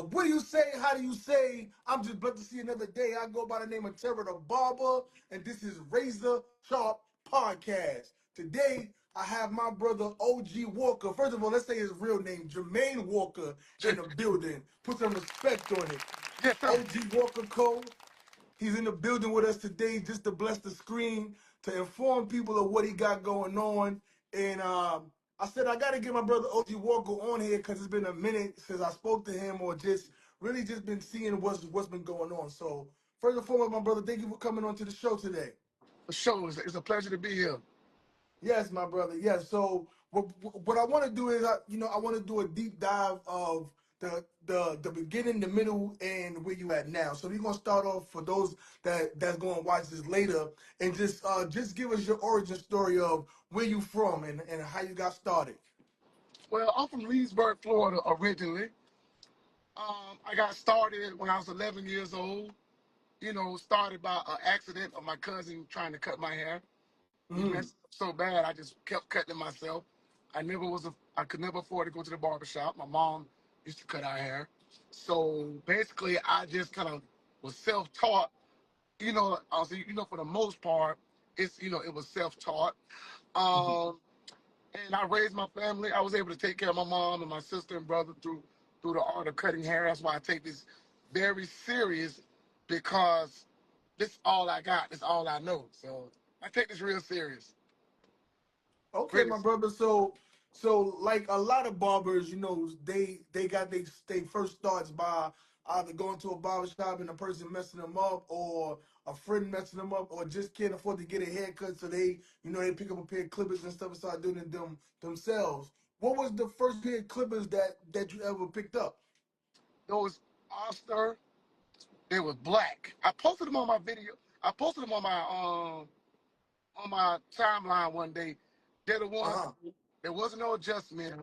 What do you say? How do you say? I'm just glad to see another day. I go by the name of Terror the Barber, and this is Razor Sharp Podcast. Today, I have my brother OG Walker. First of all, let's say his real name, Germaine Walker, in the building. Put some respect on it. Yes, sir. OG Walker Cole. He's in the building with us today just to bless the screen, to inform people of what he got going on. And I said I got to get my brother OG Walker on here because it's been a minute since I spoke to him or just really just been seeing what's been going on. So first and foremost, my brother, thank you for coming on to the show today. For sure. It's a pleasure to be here. Yes, my brother. Yes. So what I want to do is, I want to do a deep dive of the beginning, the middle, and where you at now. So we're gonna start off for those that's going to watch this later, and just give us your origin story of where you from and how you got started. Well, I'm from Leesburg, Florida originally. I got started when I was 11 years old. Started by an accident of my cousin trying to cut my hair. He Mm. messed up so bad, I just kept cutting it myself. I could never afford to go to the barber shop. My mom used to cut our hair. So basically, I just kind of was self-taught. For the most part, it was self-taught. Um, and I raised my family. I was able to take care of my mom and my sister and brother through the art of cutting hair. That's why I take this very serious because this is all I got. This is all I know. So I take this real serious. Okay, Really. my brother. So like a lot of barbers, they got they first starts by either going to a barber shop and a person messing them up, or a friend messing them up, or just can't afford to get a haircut, so they pick up a pair of clippers and stuff and start doing it themselves. What was the first pair of clippers that you ever picked up? Those Oster, they were black. I posted them on my video. I posted them on my timeline one day. They're the Uh ones. huh. There wasn't no adjustment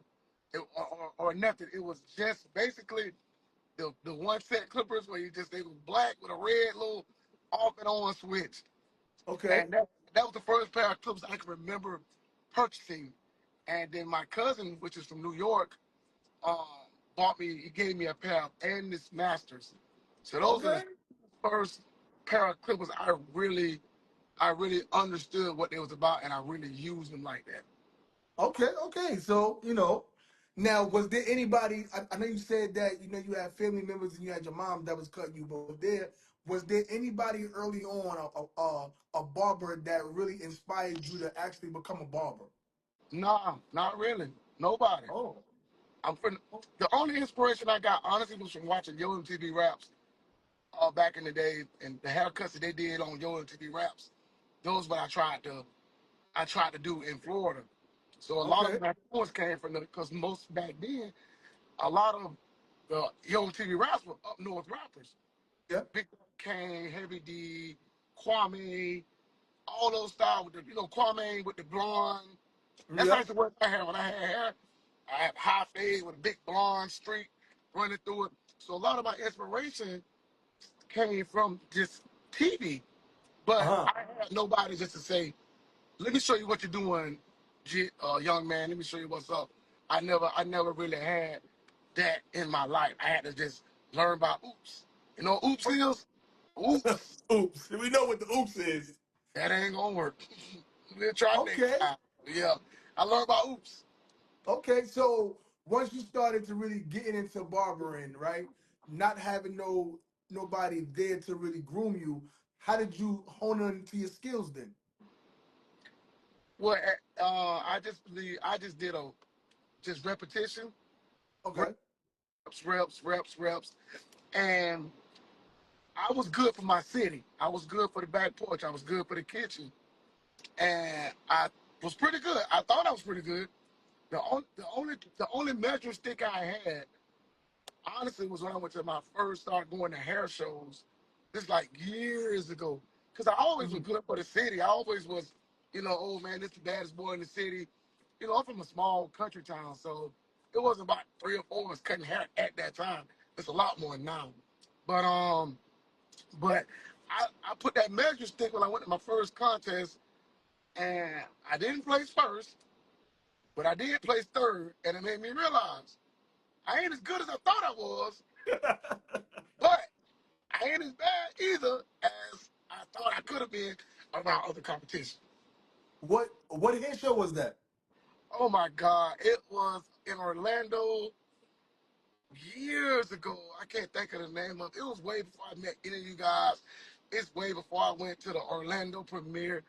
or nothing. It was just basically the one set clippers where they were black with a red little off and on switch. Okay. And that was the first pair of clippers I can remember purchasing. And then my cousin, which is from New York, um, he gave me a pair of Andis Masters. So those are the Okay. first pair of clippers I really understood what they was about, and I really used them like that. Okay. So, now was there anybody, I know you said that, you had family members and you had your mom that was cutting you, but was there anybody early on, a barber that really inspired you to actually become a barber? Nah, not really. Nobody. Oh, I'm from the only inspiration I got honestly was from watching Yo MTV Raps back in the day and the haircuts that they did on Yo MTV Raps. Those what I tried to do in Florida. So a lot of okay. my influence came from them because most back then, a lot of the Yo MTV Raps were up north rappers. Yep. Big Kane, Heavy D, Kwame, all those styles with Kwame with the blonde. That's how I Yep. used to work my hair. When I had hair, I had high fade with a big blonde streak running through it. So a lot of my inspiration came from just TV. But Uh-huh. I had nobody just to say, let me show you what you're doing, young man. Let me show you what's up. I never really had that in my life. I had to just learn about oops. You know what oops is? Oops. Oops. We know what the oops is. That ain't gonna work. We'll try next Okay. time. Yeah. I learned about oops. Okay, so once you started to really getting into barbering, right? Not having nobody there to really groom you, how did you hone into your skills then? Well, I just believe I just did a just repetition, Okay. reps, and I was good for my city. I was good for the back porch. I was good for the kitchen, and I was pretty good. I thought I was pretty good. The only measuring stick I had, honestly, was when I went to my first start going to hair shows. This like years ago, because I always was Mhm. good for the city. I always was, oh man, this the baddest boy in the city. I'm from a small country town, so it wasn't about three or four of us cutting hair at that time. It's a lot more now. But I put that measure stick when I went to my first contest, and I didn't place first, but I did place third, and it made me realize I ain't as good as I thought I was. But I ain't as bad either as I thought I could have been around other competition. What hair show was that? Oh my God, it was in Orlando years ago. I can't think of the name of it. It was way before I met any of you guys. It's way before I went to the Orlando premiere.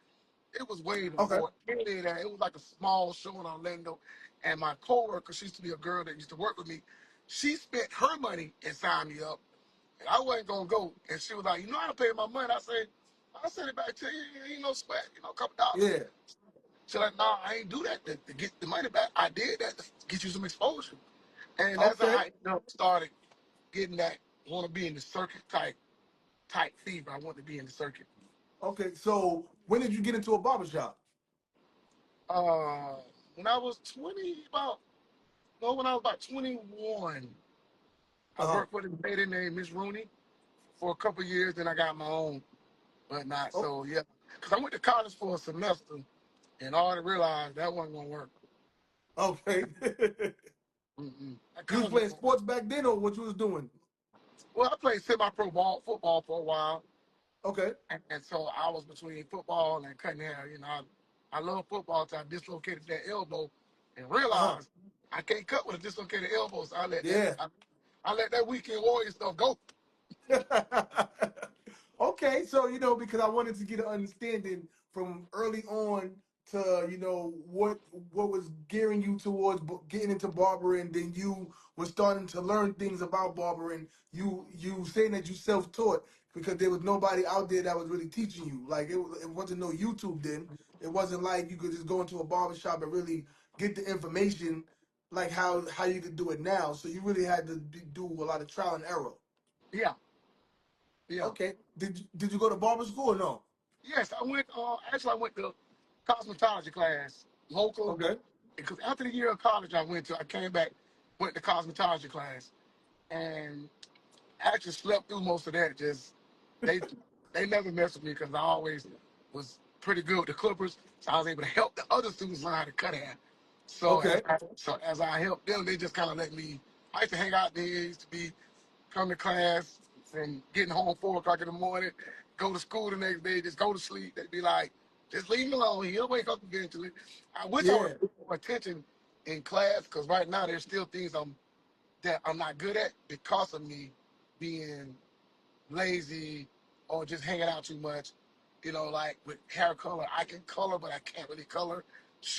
It was way Okay. before any of that. It was like a small show in Orlando. And my coworker, she used to be a girl that used to work with me. She spent her money and signed me up. And I wasn't gonna go. And she was like, you know how to pay my money? I said, I'll send it back to you. Ain't no sweat, a couple dollars. Yeah. She's like, nah, I ain't do that to get the money back. I did that to get you some exposure. And that's how Okay. I started getting that want to be in the circuit type fever. I want to be in the circuit. Okay. So when did you get into a barbershop? Uh, when I was 20, about no, when I was about 21, I Uh-huh. worked for this lady named Miss Rooney for a couple years. Then I got my own, but not Oh, so yeah. Because I went to college for a semester and I already realized that wasn't gonna work. okay. That You was college playing wasn't gonna work. sports back then, or what you was doing? Well, I played semi-pro football for a while, Okay. and so I was between football and cutting hair. I love football until I dislocated that elbow and Uh-huh. realized I can't cut with a dislocated elbow. So Yeah. I let that weekend warrior stuff go. Okay, so because I wanted to get an understanding from early on to what was gearing you towards getting into barbering. Then you were starting to learn things about barbering. You saying that you self-taught because there was nobody out there that was really teaching you. Like it wasn't no YouTube then. It wasn't like you could just go into a barber shop and really get the information like how you could do it now. So you really had to do a lot of trial and error. Yeah, yeah. Okay. Did you go to barber school or no? Yes, I went. Actually, I went to cosmetology class local Okay. because after the year of college I went to, I came back, went to cosmetology class, and actually slept through most of that. Just they they never messed with me because I always was pretty good with the clippers, so I was able to help the other students learn how to cut hair. Okay. So as I helped them, they just kind of let me. I used to hang out there. Used to be come to class from getting home 4 o'clock in the morning, go to school the next day, just go to sleep. They'd be like, just leave him alone. He'll wake up eventually. I wish I would Yeah. have paid more attention in class because right now there's still things that I'm not good at because of me being lazy or just hanging out too much. Like with hair color, I can color, but I can't really color.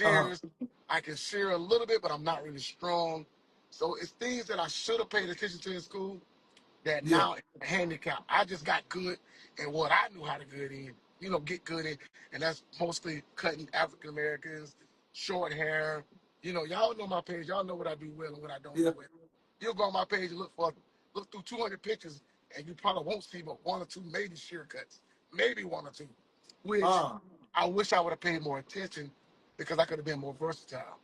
Uh-huh. Shears, I can shear a little bit, but I'm not really strong. So it's things that I should have paid attention to in school that Yeah. now it's a handicap. I just got good in what I knew how to good in, get good in, and that's mostly cutting African Americans, short hair. Y'all know my page. Y'all know what I do well and what I don't do Yeah. well. You'll go on my page and look through 200 pictures, and you probably won't see but one or two, maybe sheer cuts, maybe one or two, which Uh, I wish I would have paid more attention because I could have been more versatile.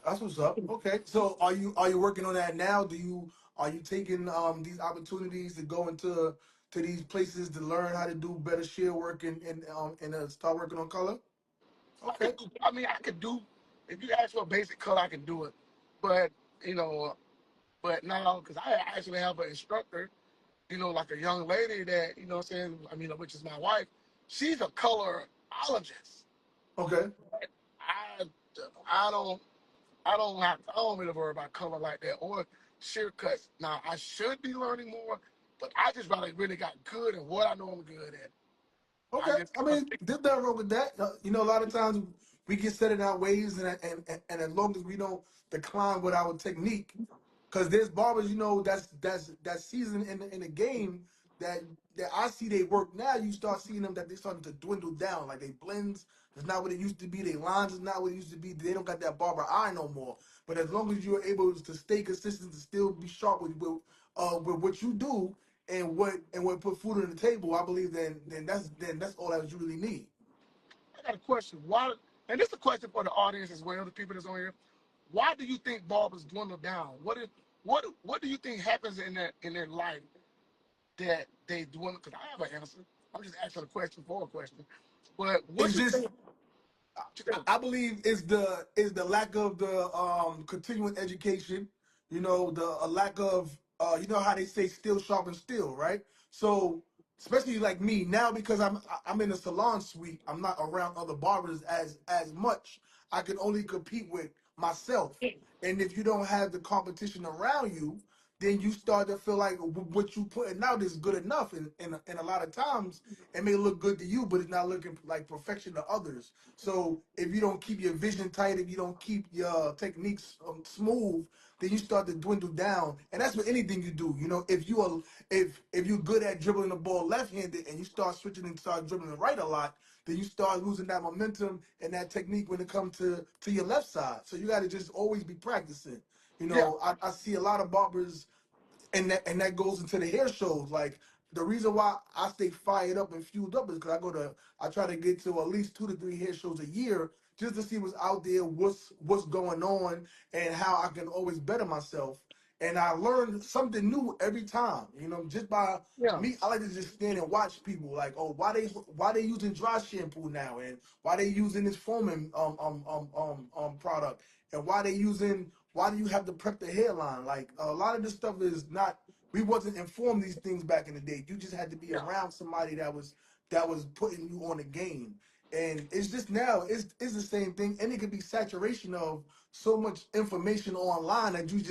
that's what's up. Okay. So are you working on that now? Are you taking these opportunities to go to these places to learn how to do better shear work and start working on color? I Okay. could do. I mean, I could do. If you ask for a basic color, I can do it. But you know, but now because I actually have an instructor, like a young lady that what I'm saying. I mean, which is my wife. She's a colorologist. Okay. I I don't I don't really worry about color like that or sheer cuts. Now I should be learning more, but I just really got good at what I know I'm good at. I Okay, just I kind of mean, there's nothing wrong with that. A lot of times we get set in our ways, and as long as we don't decline with our technique, because there's barbers, that's seasoned in the game that I see they work now. You start seeing them that they starting to dwindle down. Like they blends is not what it used to be. They lines is not what it used to be. They don't got that barber eye no more. But as long as you're able to stay consistent, to still be sharp with what you do and what put food on the table, I believe then that's all that you really need. I got a question. Why? And this is a question for the audience as well, the people that's on here. Why do you think barbers dwindle down? What do you think happens in their life that they dwindle? Because I have an answer. I'm just asking a question for a question. But what It's you just think? What you think? I believe is the lack of the continuing education. The a lack of you know how they say steel sharpens steel, right? So especially like me now, because I'm in a salon suite, I'm not around other barbers as much. I can only compete with myself. And if you don't have the competition around you, then you start to feel like what you putting out is good enough. And a lot of times it may look good to you, but it's not looking like perfection to others. So if you don't keep your vision tight, if you don't keep your techniques smooth, then you start to dwindle down. And that's with anything you do. You know, if you're good at dribbling the ball left-handed and you start switching and start dribbling right a lot, then you start losing that momentum and that technique when it comes to your left side. So you got to just always be practicing. You Yeah, know, I see a lot of barbers and that goes into the hair shows. Like the reason why I stay fired up and fueled up is because I try to get to at least 2 to 3 hair shows a year just to see what's out there, what's going on, and how I can always better myself. And I learn something new every time. You know, just by yeah, me, I like to just stand and watch people. Like, oh, why they using dry shampoo now, and why they using this foaming product, and why do you have to prep the hairline? Like a lot of this stuff is not. We wasn't informed these things back in the day. You just had to be yeah, around somebody that was putting you on the game. And it's just now it's the same thing, and it could be saturation of so much information online that you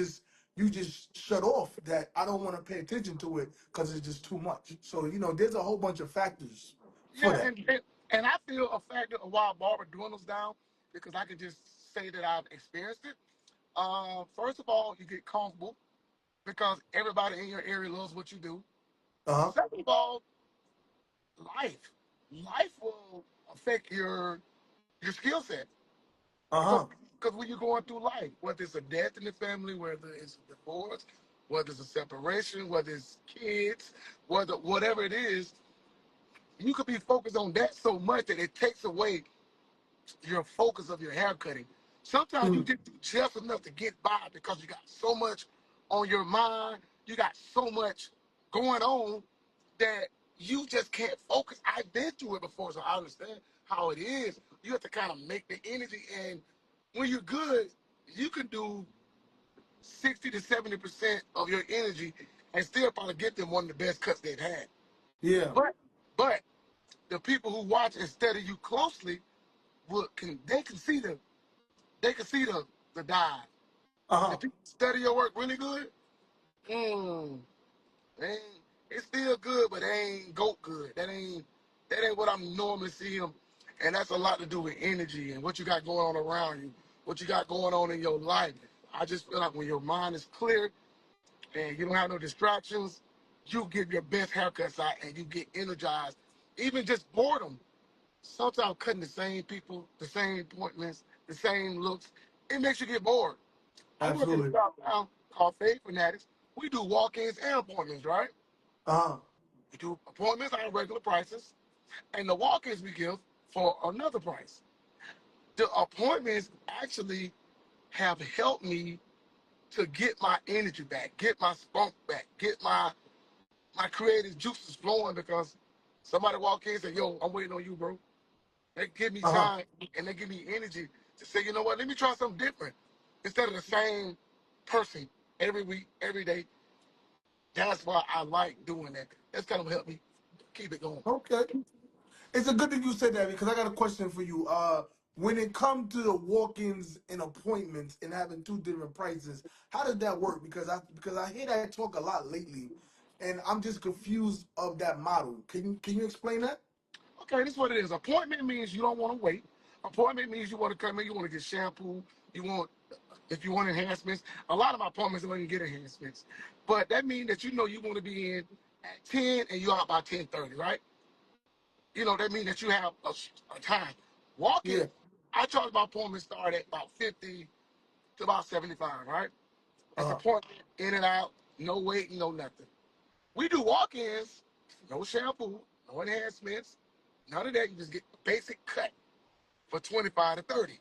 just shut off that I don't want to pay attention to it because it's just too much. So there's a whole bunch of factors for yeah. that. And I feel a factor of why barber dwindles down because I can just say that I've experienced it. First of all, you get comfortable because everybody in your area loves what you do. Uh huh. Second of all, life, life will affect your skill set Uh because huh. when you're going through life, whether it's a death in the family, whether it's a divorce, whether it's a separation, whether it's kids, whatever it is, you could be focused on that so much that it takes away your focus of your hair cutting. Sometimes you Mm, just do just enough to get by because you got so much on your mind, you got so much going on that you just can't focus. I've been through it before, so I understand how it is. You have to kind of make the energy, and when you're good, you can do 60 to 70% of your energy and still probably get them one of the best cuts they've had. yeah. But the people who watch and study you closely they can see the dive. Uh If huh. people study your work really good, mm, they ain't, it's still good, but they ain't goat good. That ain't what I'm normally seeing, and that's a lot to do with energy and what you got going on around you, what you got going on in your life. I just feel like when your mind is clear and you don't have no distractions, you get your best haircuts out and you get energized. Even just boredom. Sometimes cutting the same people, the same appointments, the same looks, it makes you get bored. I work at a Absolutely. shop now called Fade Fanatics. We do walk-ins and appointments, right? Uh huh. We do appointments at regular prices, and the walk-ins we give for another price. The appointments actually have helped me to get my energy back, get my spunk back, get my creative juices flowing because somebody walk in and say, "Yo, I'm waiting on you, bro." They give me Uh huh. time and they give me energy to say, you know what, let me try something different. Instead of the same person every week, every day. That's why I like doing that. That's kind of helped me keep it going. Okay. It's a good thing you said that because I got a question for you. When it comes to the walk-ins and appointments and having two different prices, how does that work? Because I hear that talk a lot lately, and I'm just confused of that model. Can you explain that? Okay, this is what it is. Appointment means you don't want to wait. Appointment means you want to come in, you want to get shampoo, you want, if you want enhancements. A lot of my appointments don't even get enhancements. But that means that you know you want to be in at 10 and you're out by 10:30, right? That means that you have a time. Yeah. Walk-ins, I charge my appointments start at about 50 to about 75, right? That's Uh-huh. appointment, in and out, no waiting, no nothing. We do walk-ins, no shampoo, no enhancements, none of that. You just get a basic cut for 25 to 30.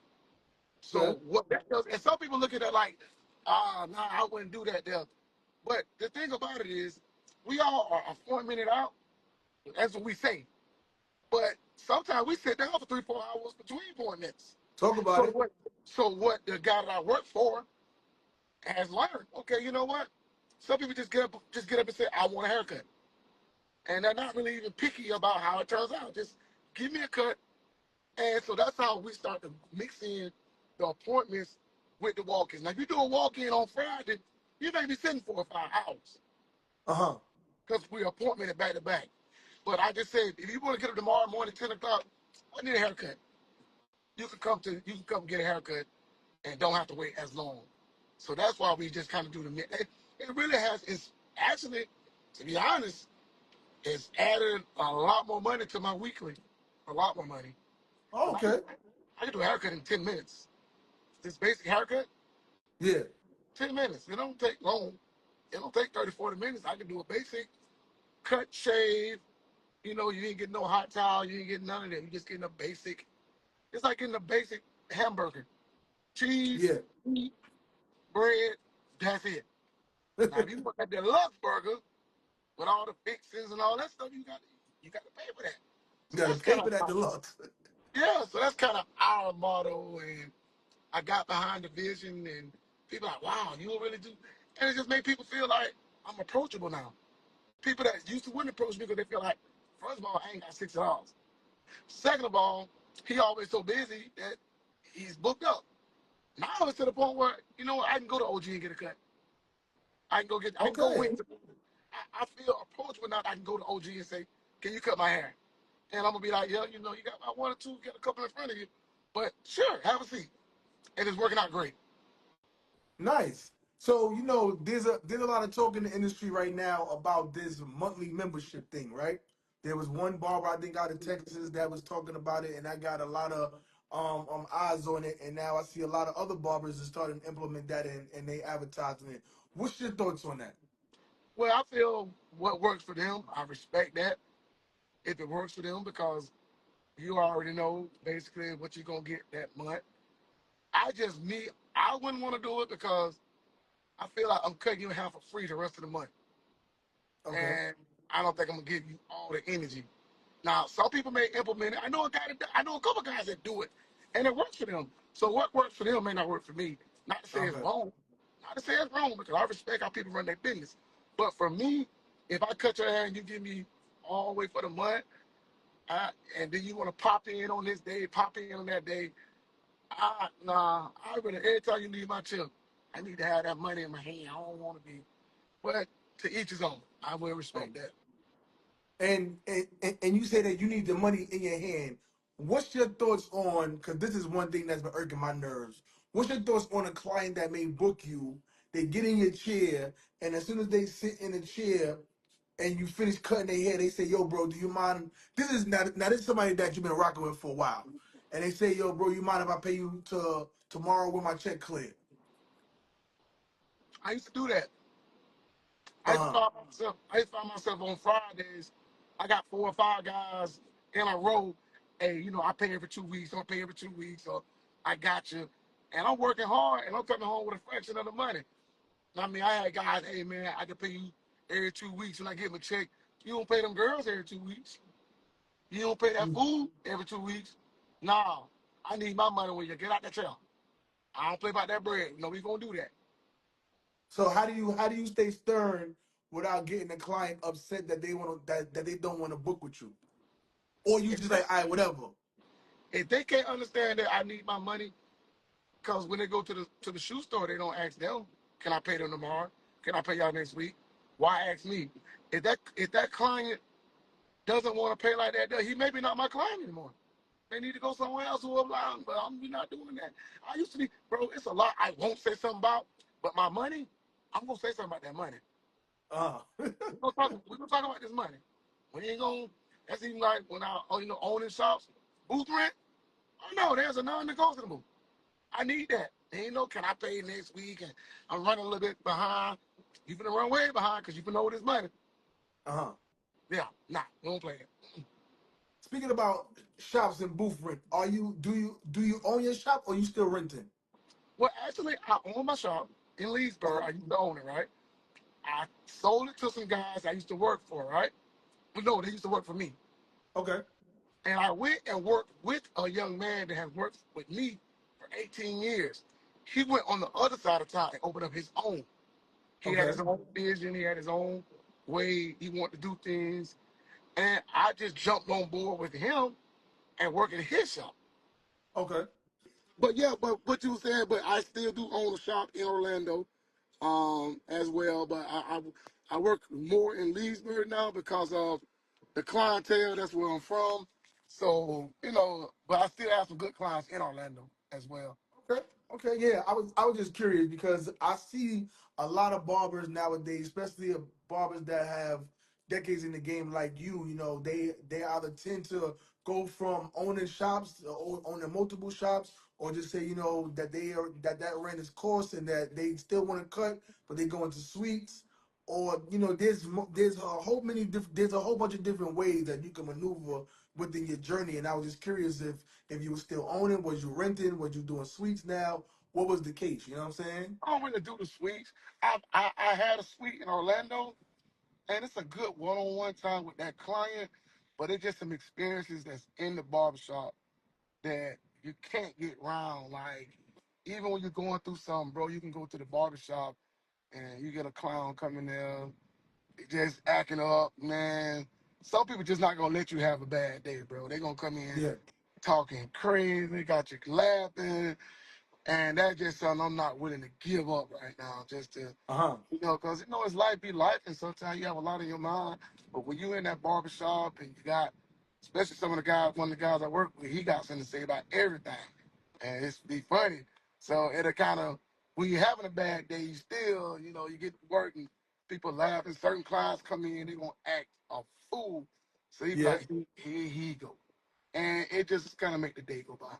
So Okay. what that does, and some people look at it like, nah, I wouldn't do that there. But the thing about it is, we all are appointmented out. That's what we say. But sometimes we sit down for 3, 4 hours between appointments. Talk about So it. what? So what the guy that I work for has learned. Okay, you know what? Some people just get up and say, "I want a haircut," and they're not really even picky about how it turns out. Just give me a cut, and so that's how we start to mix in the appointments with the walk-ins. Now, if you do a walk-in on Friday, you may be sitting 4 or 5 hours Uh-huh. because we're appointmented back to back. But I just said, if you want to get up tomorrow morning, 10 o'clock, I need a haircut. You can come get a haircut and don't have to wait as long. So that's why we just kind of do the mix. It really has. It's actually, to be honest, it's added a lot more money to my weekly, a lot more money. Oh, Cause okay. I can do a haircut in 10 minutes. This basic haircut, Yeah. 10 minutes. It don't take long. It don't take 30, 40 minutes. I can do a basic cut, shave. You ain't getting no hot towel. You ain't getting none of that. You just getting a basic. It's like getting a basic hamburger, cheese, Yeah. meat, bread. That's it. Now, if you want that deluxe burger with all the fixings and all that stuff, you got to pay for that. You So got to that's pay kind for that of deluxe. yeah. So that's kind of our motto, and I got behind the vision, and people are like, wow, you really do, and it just made people feel like I'm approachable now. People that used to wouldn't approach me because they feel like, first of all, I ain't got $60. Second of all, he always so busy that he's booked up. Now it's to the point where I can go to OG and get a cut. I can go Okay. win. I feel approachable now. That I can go to OG and say, "Can you cut my hair?" And I'm gonna be like, "Yeah, you got about one or two, got a couple in front of you, but sure, have a seat." And it's working out great. Nice. So, there's a lot of talk in the industry right now about this monthly membership thing, right? There was one barber I think out of Texas that was talking about it, and I got a lot of eyes on it, and now I see a lot of other barbers are starting to implement that and they advertising it. What's your thoughts on that? Well, I feel what works for them. I respect that if it works for them because you already know basically what you're gonna get that month. I wouldn't want to do it because I feel like I'm cutting you in half for free the rest of the month, Okay. and I don't think I'm gonna give you all the energy. Now, some people may implement it. I know a couple guys that do it, and it works for them. So what works for them may not work for me. Not to say it's Okay. wrong. Not to say it's wrong because I respect how people run their business. But for me, if I cut your hair and you give me all the way for the month, and then you want to pop in on this day, pop in on that day, nah. I really every time you leave my chip, I need to have that money in my hand. I don't want to be. But to each his own. I will respect Um, that. and you say that you need the money in your hand. What's your thoughts on? Because this is one thing that's been irking my nerves. What's your thoughts on a client that may book you? They get in your chair, and as soon as they sit in the chair, and you finish cutting their hair, they say, "Yo, bro, do you mind?" This is now. This is somebody that you've been rocking with for a while, and they say, "Yo, bro, you mind if I pay you to tomorrow with my check clear?" I used to do that. I used to Uh huh. find myself. I used to find myself on Fridays. I got 4 or 5 guys in a row. Hey, I pay every 2 weeks. Don't pay every 2 weeks. Or I got you, and I'm working hard, and I'm coming home with a fraction of the money. I mean, I had guys. Hey, man, I can pay you every 2 weeks when I get my check. You don't pay them girls every 2 weeks. You don't pay that food every 2 weeks. Nah, I need my money when you get out that chair. I don't play about that bread. No, we gonna do that. So how do you stay stern without getting the client upset that they want to that they don't want to book with you, or you If just they, like, all right, whatever. if they can't understand that I need my money, because when they go to the shoe store, they don't ask them, "Can I pay them tomorrow? Can I pay y'all next week?" Why ask me? If that client doesn't want to pay like that, then he maybe not my client anymore. They need to go somewhere else who will allow them. But we're not doing that. I used to be, bro. It's a lot I won't say something about, but my money, I'm gonna say something about that money. Uh We're gonna talk about this money. We ain't gonna. That's even like when I, owning shops, booth rent. Oh no, there's a non-negotiable. I need that. Ain't no, can I pay next week? And I'm running a little bit behind. You finna run way behind because you finna owe this money. huh. Yeah, nah, we don't play it. Speaking about shops and booth rent, do you own your shop or you still renting? Well, actually, I own my shop in Leesburg. Okay. I used to own it, right? I sold it to some guys I used to work for, right? But no, they used to work for me. Okay. And I went and worked with a young man that has worked with me for 18 years. He went on the other side of town and opened up his own. He had Okay. his own vision. He had his own way he wanted to do things, and I just jumped on board with him and work at his shop. Okay. But yeah, but what you were saying, but I still do own a shop in Orlando, as well. But I work more in Leesburg now because of the clientele. That's where I'm from. So but I still have some good clients in Orlando as well. Okay. Okay. Yeah. I was just curious because I see a lot of barbers nowadays, especially barbers that have decades in the game like you. You know, they either tend to go from owning shops or owning multiple shops, or just say that that rent is cost and that they still want to cut, but they go into suites. Or there's a whole bunch of different ways that you can maneuver within your journey. And I was just curious if you were still owning, was you renting, was you doing suites now? What was the case? You know what I'm saying? I don't really do the suites. I had a suite in Orlando, and it's a good one-on-one time with that client, but it's just some experiences that's in the barbershop that you can't get around. Like, even when you're going through something, bro, you can go to the barbershop and you get a clown coming there just acting up, man. Some people just not gonna let you have a bad day, bro. They gonna come in Yeah. talking crazy, got you laughing, and that's just something I'm not willing to give up right now. Just to Uh-huh. because it's life be life, and sometimes you have a lot in your mind. But when you in that barbershop and you got, especially some of the guys, one of the guys I work with, he got something to say about everything, and it's be funny. So it'll kind of, when you're having a bad day, you still, you get to work and people laughing. Certain clients come in, they gonna act a fool. So he be Yeah. like, here he go, and it just kind of make the day go by.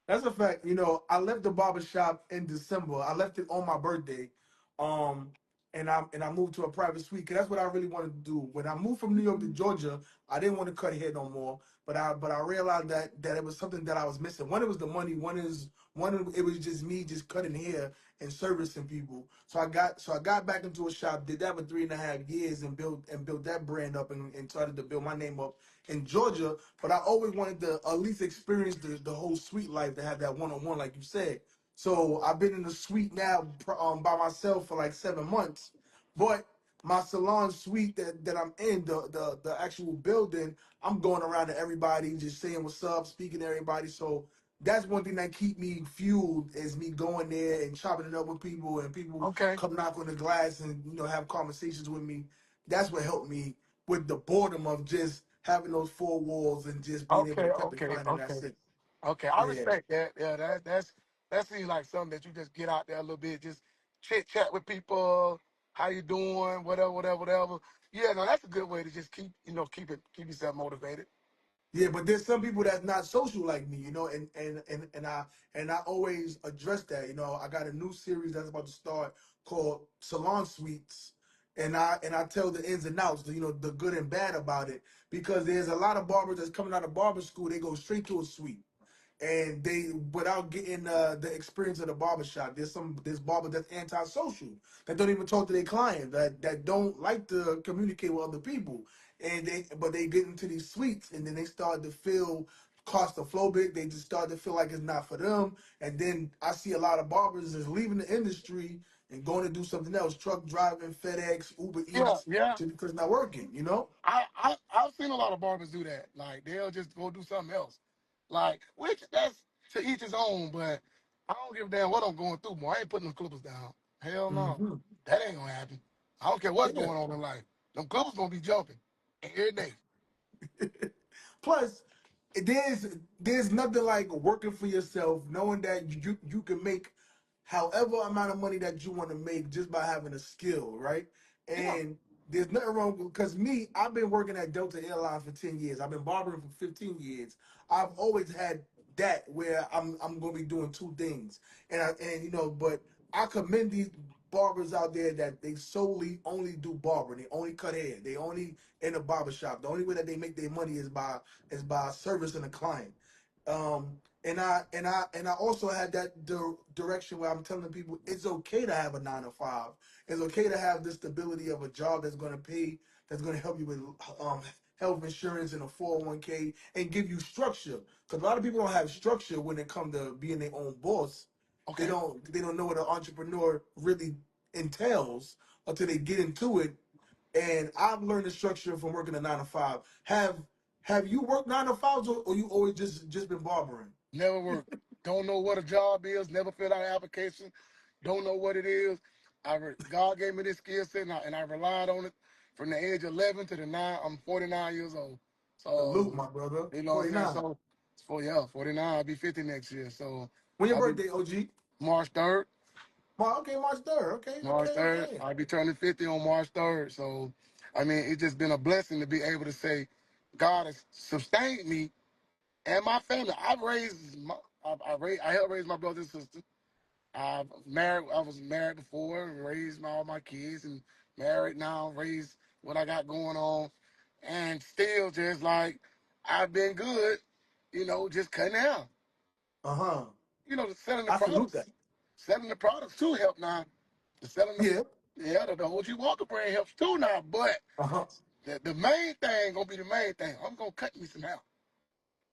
That's a fact. I left the barber shop in December. I left it on my birthday. Um, and I moved to a private suite because that's what I really wanted to do. When I moved from New York to Georgia, I didn't want to cut hair no more. But I realized that it was something that I was missing. One, it was the money. It was just me just cutting hair and servicing people. So I got back into a shop, did that for 3.5 years, and built that brand up and started to build my name up in Georgia. But I always wanted to at least experience the whole suite life, to have that one-on-one, like you said. So I've been in the suite now by myself for like 7 months. But my salon suite that I'm in, the actual building, I'm going around to everybody, just saying what's up, speaking to everybody. So that's one thing that keep me fueled, is me going there and chopping it up with people, and people Okay. come knock on the glass and have conversations with me. That's what helped me with the boredom of just having those four walls and just being able to Okay, cut the okay, client, and okay, that's it. okay. I Yeah. respect that. Yeah, that seems like something that you just get out there a little bit, just chit chat with people. How you doing? Whatever, whatever, whatever. Yeah, no, that's a good way to just keep yourself motivated. Yeah, but there's some people that's not social like me, and I always address that. I got a new series that's about to start called Salon Suites, and I tell the ins and outs, the good and bad about it, because there's a lot of barbers that's coming out of barber school, they go straight to a suite, and they, without getting the experience of the barbershop. There's barbers that's antisocial, that don't even talk to their client, that don't like to communicate with other people, and they get into these suites, and then they start to feel claustrophobic. They just start to feel like it's not for them, and then I see a lot of barbers is leaving the industry and going to do something else, truck driving, FedEx, Uber Yeah, Eats, yeah. just because it's not working. I've seen a lot of barbers do that. Like they'll just go do something else. Like, which that's to each his own, but I don't give a damn what I'm going through, boy. I ain't putting them clippers down. Hell no. Hmm. That ain't gonna happen. I don't care what's Yeah. going on in life. Them clippers gonna be jumping every day. Plus, there's nothing like working for yourself, knowing that you can make however amount of money that you want to make just by having a skill, right? Yeah. And there's nothing wrong because me, I've been working at Delta Airlines for 10 years. I've been barbering for 15 years. I've always had that where I'm going to be doing two things. But I commend these barbers out there that they solely only do barbering. They only cut hair. They only in a barber shop. The only way that they make their money is by servicing a client. And I also had that direction where I'm telling people it's okay to have a 9 to 5. It's okay to have the stability of a job that's going to pay, that's going to help you with health insurance and a 401k, and give you structure. Because a lot of people don't have structure when it comes to being their own boss. They Okay. don't they don't know what an entrepreneur really entails until they get into it. And I've learned the structure from working a 9 to 5. Have you worked 9 to 5s, or you always just been barbering? Never worked. Don't know what a job is. Never filled out an application. Don't know what it is. God gave me this skill set, and I relied on it from the age of 11 to the nine. I'm 49 years old. Salute, So, my brother. you know what I'm saying? 49. So, it's for yeah, 49. I'll be 50 next year. So, When your I'll be birthday, OG? March 3rd. Okay, March 3rd. Okay, March okay, 3rd. okay. I'll be turning 50 on March 3rd. So, I mean, it's just been a blessing to be able to say, God has sustained me and my family. I helped raise my brother and sister. I was married before, raised all my kids, and married now, raised what I got going on, and still just like I've been good, just cutting out. Uh-huh. Selling the I salute products, that. selling the products too help now. The selling the Yeah. yeah, the OG Walker brand helps too now. But Uh-huh. the main thing gonna be the main thing. I'm gonna cut me some hair.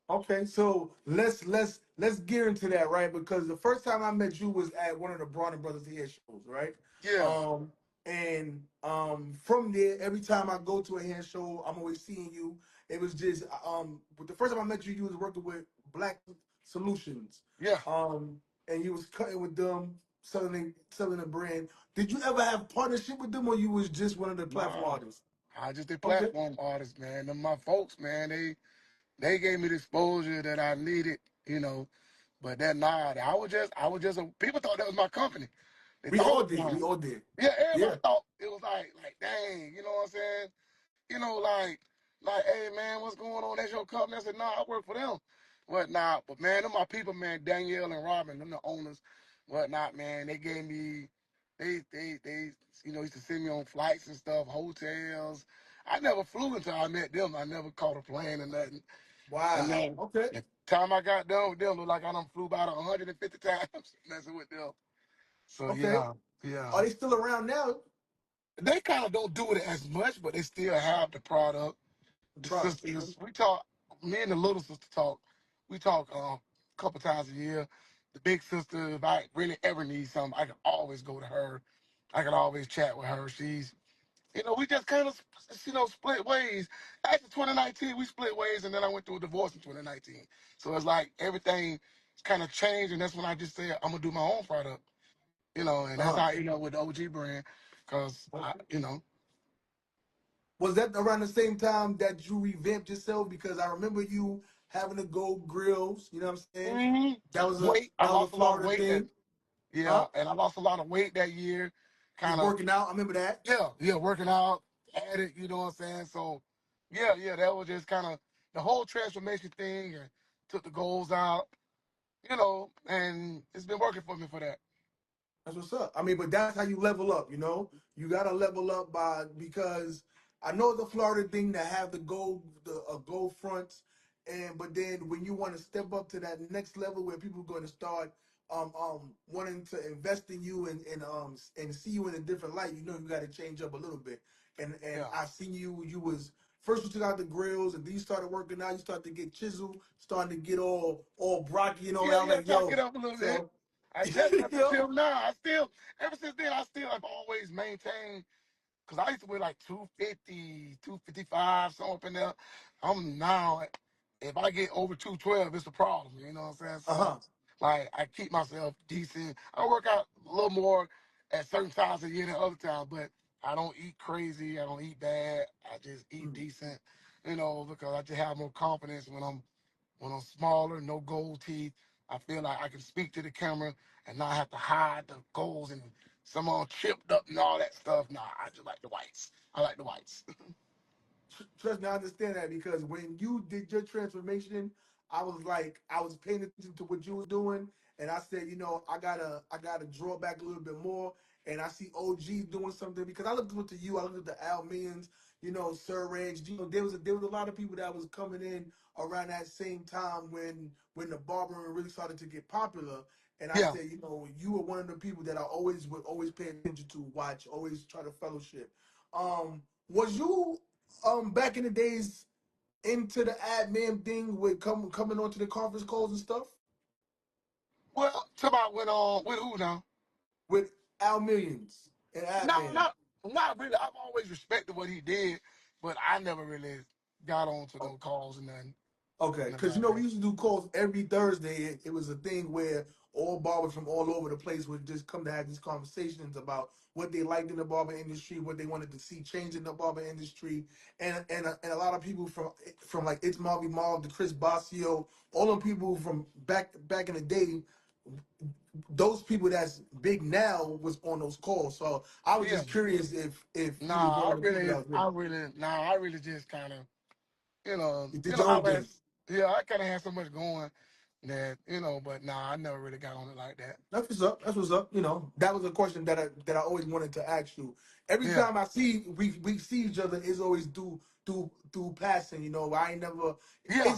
Okay, so let's get into that, right? Because the first time I met you was at one of the Bronner Brothers hair shows, right? Yeah, And from there, every time I go to a hair show, I'm always seeing you. It was just but the first time I met you, you was working with Black Solutions. yeah. And you was cutting with them, selling the brand. Did you ever have partnership with them, or you was just one of the platform Nah, artists? I just did Okay. platform artists, man. And my folks, man, they gave me the exposure that I needed, But that nah, I was just people thought that was my company. They We thought all it was did. We mine. all did. Yeah, Yeah. everybody thought it was like dang, you know what I'm saying? Like, hey man, what's going on? That's your company. I said, nah, I work for them. Whatnot. But man, them my people, man, Danielle and Robin, them the owners, whatnot, man. They gave me they used to send me on flights and stuff, hotels. I never flew until I met them. I never caught a plane or nothing. And Wow. then Okay. the time I got done with them, looked like I done flew about 150 times messing with them. So Okay. yeah, Are yeah. they still around now? They kind of don't do it as much, but they still have the product. The The product. sisters, we talk. Me and the little sister talk. We talk a couple times a year. The big sister, if I really ever need something, I can always go to her. I can always chat with her. We just kind of, split ways. After 2019, we split ways, and then I went through a divorce in 2019. So it's like everything kind of changed, and that's when I just said I'm gonna do my own product. And that's Uh-huh. how with the OG brand, because Was that around the same time that you revamped yourself? Because I remember you having to go grills. You know what I'm saying? mhm. That was a Weight. I that was a lost a lot of Florida weight that thing, yeah, huh? and I lost a lot of weight that year. You Kind was of working out. I remember that. yeah, working out, added. You know what I'm saying? So yeah, that was just kind of the whole transformation thing, and took the goals out. And it's been working for me for that. That's what's up. I mean, but that's how you level up, you know? You gotta level up because I know the Florida thing that have the gold fronts, and but then when you want to step up to that next level where people are going to start wanting to invest in you and see you in a different light, you know you gotta change up a little bit. And Yeah, I seen you was first you took out the grills and then you started working out, you started to get chiseled, starting to get all brocky and all that. I was yeah, like, talk it yo, up a little bit. so I just you left the know? gym now. Ever since then, I still have always maintained. Cause I used to weigh like 250, 255, something up in there. I'm now, if I get over 212, it's a problem. You know what I'm saying? So, Uh-huh. like, I keep myself decent. I work out a little more at certain times of year than other times, but I don't eat crazy. I don't eat bad. I just eat Mm. decent. Because I just have more confidence when I'm smaller, no gold teeth. I feel like I can speak to the camera and not have to hide the golds and some all chipped up and all that stuff. Nah, I just like the whites. I like the whites. Trust me, I understand that because when you did your transformation, I was paying attention to what you was doing, and I said, I gotta draw back a little bit more. And I see OG doing something because I looked up to you, I looked at the Al Millions, Sir Reg, there was a lot of people that was coming in around that same time when the barbering really started to get popular. And I Yeah. said, you were one of the people that I always would always pay attention to, watch, always try to fellowship. Was you back in the days into the admin thing with coming onto the conference calls and stuff Well, talk about went on with who now? with Al Millions? and No, admin. not really. I've always respected what he did, but I never really got on to no calls and Okay, nothing because you like know we that. used to do calls every Thursday. It was a thing where all barbers from all over the place would just come to have these conversations about what they liked in the barber industry, what they wanted to see change in the barber industry, and a lot of people from like It's Marvy Marv to Chris Basio, all the people from back in the day, those people that's big now was on those calls. So I was Yeah. just curious if you was one Nah, of the people that was with it. I really just kind of, You did your own thing. yeah, I kind of had so much going that, but nah, I never really got on it like that. That's what's up. That's what's up. You know, that was a question that I always wanted to ask you. Every Yeah. time I see we see each other, it's always through passing. You know, I ain't never. Yeah.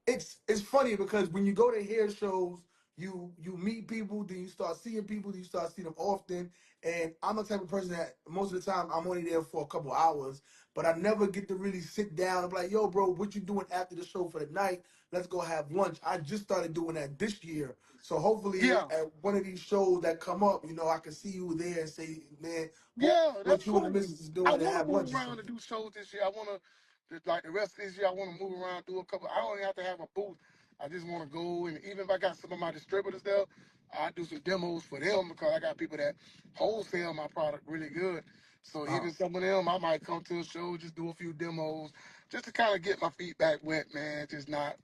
It's funny because when you go to hair shows, you meet people, then you start seeing people, then you start seeing them often. And I'm the type of person that most of the time I'm only there for a couple hours, but I never get to really sit down and be like, yo, bro, what you doing after the show for the night? Let's go have lunch. I just started doing that this year. So hopefully Yeah. at one of these shows that come up, you know, I can see you there and say, man, Yeah, what that's you and the cool. missus is I doing and want to have move lunch or around and something. do shows this year. I want to, like the rest of this year, I want to move around, do a couple. I don't even have to have a booth. I just want to go, and even if I got some of my distributors there, I do some demos for them because I got people that wholesale my product really good. So Uh, even some of them, I might come to a show, just do a few demos, just to kind of get my feedback wet, man. Just not,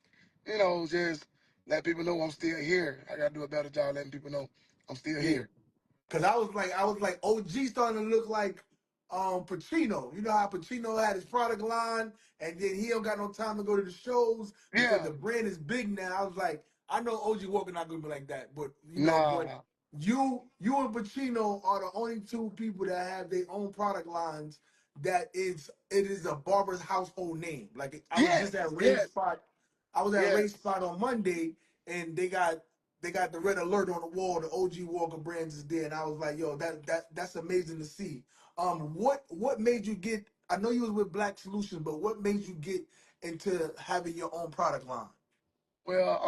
just let people know I'm still here. I got to do a better job letting people know I'm still yeah. here. Cause I was like OG starting to look like Pacino. You know how Pacino had his product line and then he don't got no time to go to the shows because Yeah, the brand is big now. I was like, I know OG Walker not gonna be like that, but but nah. you and Pacino are the only two people that have their own product lines that it is a barber's household name. Like I was just at Yes, Ray's yes, spot. I was at Ray's yes. spot on Monday and they got the red alert on the wall. The OG Walker brands is there, and I was like, "Yo, that's amazing to see." What made you get? I know you was with Black Solutions, but what made you get into having your own product line? Well,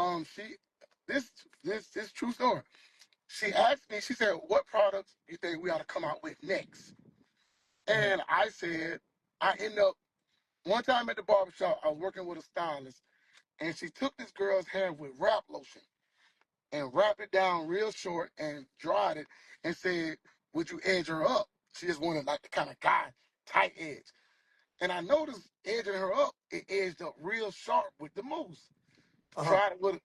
this true story. She asked me. She said, "What products you think we ought to come out with next?" Mhm. And I said, I end up one time at the barbershop. I was working with a stylist, and she took this girl's hair with wrap lotion and wrapped it down real short and dried it, and said, "Would you edge her up?" She just wanted like the kind of guy tight edge. And I noticed edging her up, it edged up real sharp with the mousse. Uh huh.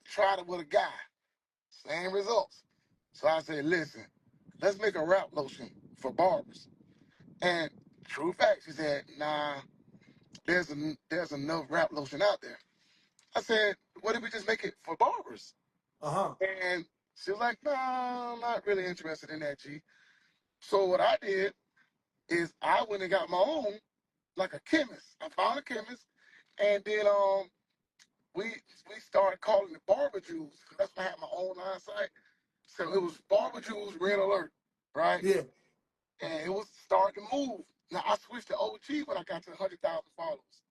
Tried it with a guy. Same results. So I said, listen, let's make a wrap lotion for barbers. And true fact, she said, nah, there's enough wrap lotion out there. I said, what if we just make it for barbers? Uh huh. And she was like, no, I'm not really interested in that, G. So what I did is I went and got my own, like a chemist. I found a chemist, and then we we started calling it barber juice because that's when I had my own line site. So it was Barber Jewels Red Alert, right? Yeah. And it was starting to move. Now I switched to OG when I got to 100,000 followers.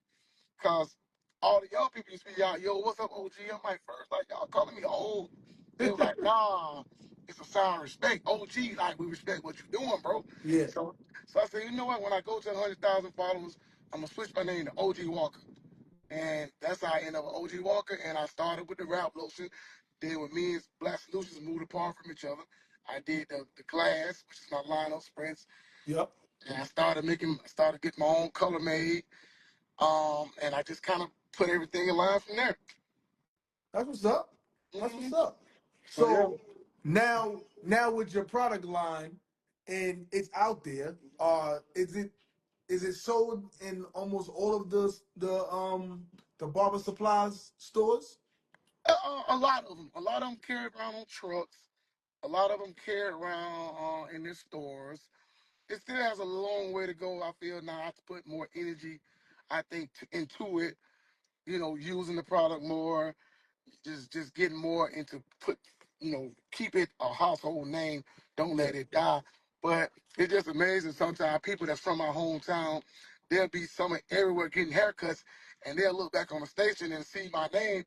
Cause all the young people used to be out, yo, what's up, OG? I'm like, first, like, y'all calling me old. They was like, nah, it's a sign of respect. OG, like, we respect what you're doing, bro. Yeah. So I said, you know what? When I go to 100,000 followers, I'm gonna switch my name to OG Walker. And that's how I ended up with OG Walker. And I started with the rap lotion. Then when me and Black Solutions moved apart from each other, I did the glass, which is my line of sprints. Yep. And I started getting my own color made. And I just kind of put everything in line from there. That's what's up. That's hmm what's up. So yeah. So now with your product line and it's out there, is it sold in almost all of the barber supplies stores? A lot of them carry around on trucks. A lot of them carry around in their stores. It still has a long way to go. I feel now I have to put more energy, I think, into it. Using the product more, just getting more into keep it a household name. Don't Yeah. let it die. But it's just amazing. Sometimes people that's from my hometown, they'll be somewhere everywhere getting haircuts, and they'll look back on the station and see my name,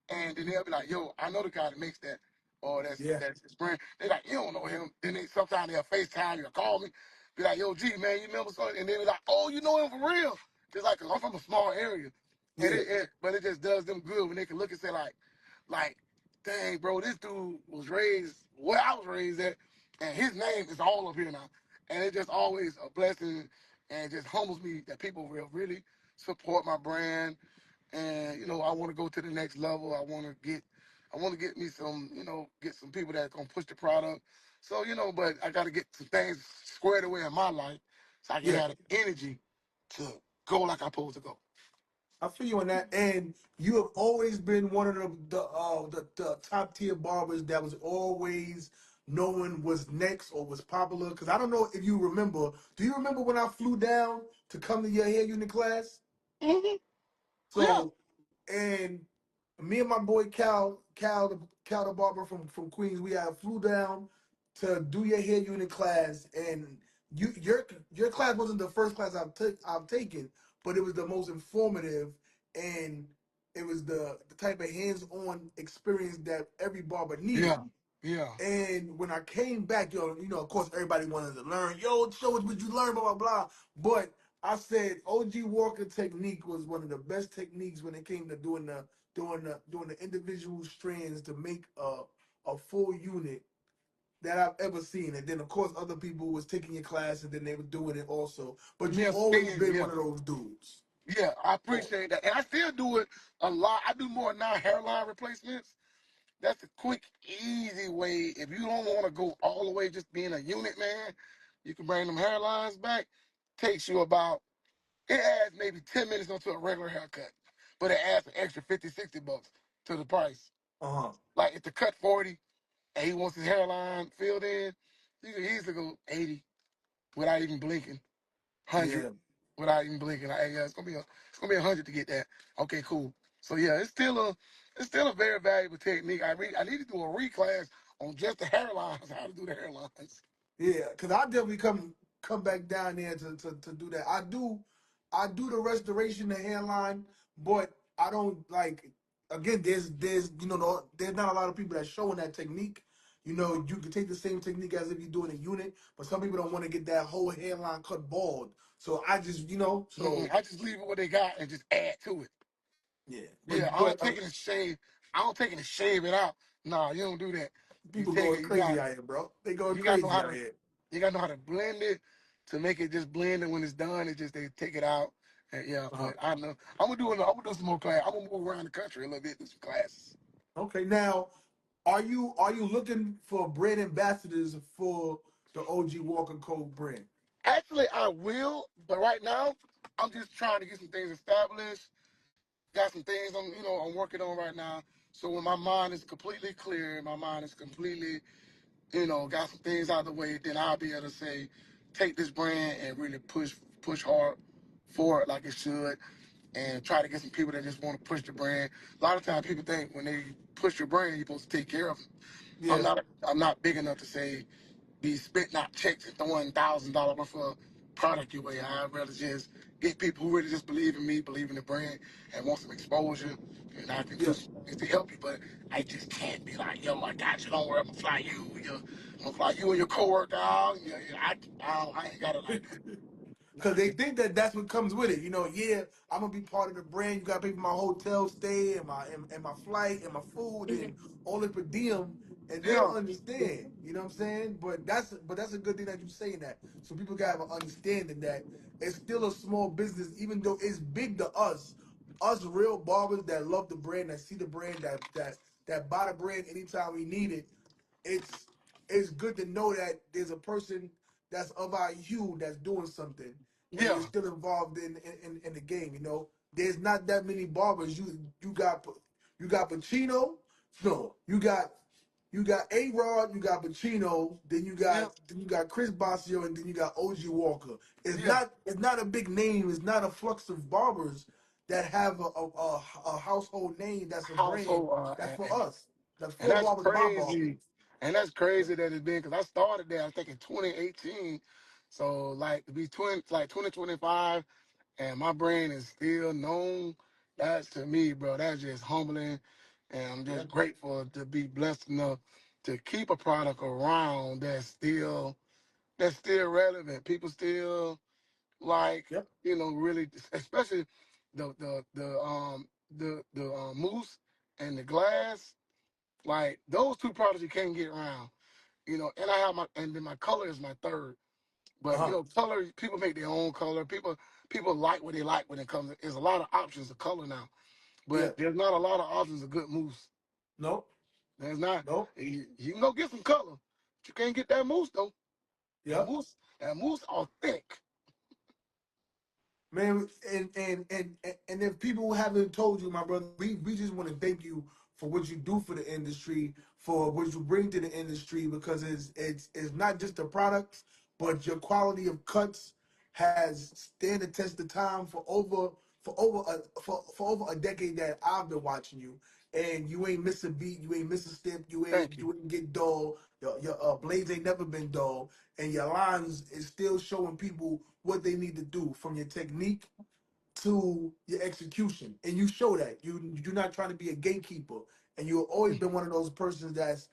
and then they'll be like, "Yo, I know the guy that makes that." or that's Yeah, that's his friend. They like, you don't know him. Then they sometimes they'll FaceTime you or call me, be like, yo, G man, you remember something? And then be like, oh, you know him for real. Just like, 'cause I'm from a small area, and yeah. but it just does them good when they can look and say like, dang, bro, this dude was raised where I was raised at, and his name is all up here now, and it's just always a blessing, and it just humbles me that people will really support my brand, and I want to go to the next level. I want to get me some, get some people that's gonna push the product. So but I got to get some things squared away in my life so I can Yeah, have the energy to go like I'm supposed to go. I feel you on that. And you have always been one of the top tier barbers that was always knowing what's next or was popular. Because I don't know if you remember. Do you remember when I flew down to come to your hair unit class? Hmm. Yeah, So, and me and my boy Cal the barber from Queens, we had flew down to do your hair unit class, and your class wasn't the first class I've taken, but it was the most informative, and it was the type of hands-on experience that every barber needed. yeah, yeah, And when I came back, of course, everybody wanted to learn. Yo, show us what you learned, blah, blah, blah. But I said OG Walker technique was one of the best techniques when it came to doing the individual strands to make a full unit that I've ever seen. And then of course other people was taking your class and then they were doing it also. But you yeah, always Sting, been yeah, one of those dudes. yeah. I Oh, appreciate that, and I still do it a lot. I do more now hairline replacements. That's a quick, easy way. If you don't want to go all the way just being a unit man, you can bring them hairlines back. Takes you about, it adds maybe 10 minutes onto a regular haircut, but it adds an extra 50, $60 to the price. uh-huh. Like if the cut 40 and he wants his hairline filled in, you can easily go 80 without even blinking, 100 Yeah. without even blinking. Like, yeah, it's gonna be 100 to get that. Okay, cool. So yeah, it's still a very valuable technique. I need to do a reclass on just the hairlines, how to do the hairlines. Yeah, because I definitely come back down there to do that. I do the restoration, the hairline, but I don't like again. There's there's not a lot of people that's showing that technique. You can take the same technique as if you're doing a unit, but some people don't want to get that whole hairline cut bald. So I just Mm-mm, so I just leave it what they got and just add to it. yeah. Yeah, But I don't but take it and shave. I don't take it and shave it out. Nah, you don't do that. You people take it. going You crazy got out here, bro. They going you got to know crazy how out to here. you got to know how to blend it to make it just blend. And when it's done, it just they take it out. And yeah, Uh-huh. but I know I'm gonna do some more class. I'm gonna move around the country a little bit, do some classes. Okay, now are you looking for brand ambassadors for the OG Walker Code brand? Actually, I will, but right now I'm just trying to get some things established. Got some things I'm working on right now. So when my mind is completely clear, my mind is completely got some things out of the way, then I'll be able to say, take this brand and really push hard for it like it should, and try to get some people that just want to push the brand. A lot of times people think when they push your brand, you're supposed to take care of them. Yeah, I'm not big enough to say be spitting out checks and throwing $1,000 worth of product your way. I'd rather just get people who really just believe in me, believe in the brand, and want some exposure, and I can do yeah. some things to help you. But I just can't be like, yo, I got you. Don't worry, I'm gonna fly you. I'm gonna fly you and your coworker out. Yeah, yeah, I ain't got it like that. Because they think that that's what comes with it. Yeah, I'm gonna be part of the brand. You got to pay for my hotel stay and my flight and my food and all the per diem, and they don't Yeah, understand. You know what I'm saying? But that's a good thing that you're saying that, so people can have an understanding that it's still a small business, even though it's big to us. Us real barbers that love the brand, that see the brand, that buy the brand anytime we need it. It's good to know that there's a person that's of our hue that's doing something and yeah, is still involved in the game. There's not that many barbers. You got Pacino, no, you got A Rod, you got Pacino, then you yeah, got then you got Chris Basio, and then you got OG Walker. It's yeah. not it's not a big name. It's not a flux of barbers that have a household name. That's a brand. Household, That's for us. That's and for that's barbers by barbers. crazy. And that's crazy that it's been because I started there, I think in 2018. So like to be 2025 and my brand is still known, that's to me, bro, that's just humbling. And I'm Yeah. just grateful to be blessed enough. to keep a product around that's still relevant. People still like, Yep. really, especially the mousse and the glass. Like those two products you can't get around. And I have and then my color is my third. But Uh-huh. color, people make their own color. People like what they like when it comes. There's a lot of options of color now, Yeah. but there's not a lot of options of good mousse. Nope. There's not. Nope. You can go get some color, but you can't get that mousse though. Yep. That mousse authentic. Man, and if people haven't told you, my brother, we just want to thank you for what you do for the industry, for what you bring to the industry, because it's not just the products, but your quality of cuts has stand the test of time for over a decade that I've been watching you, and you ain't miss a beat, you ain't miss a step, Thank you. you ain't get dull. Your blades ain't never been dull, and your lines is still showing people what they need to do from your technique to your execution, and you show that you're not trying to be a gatekeeper, and you've always been one of those persons that's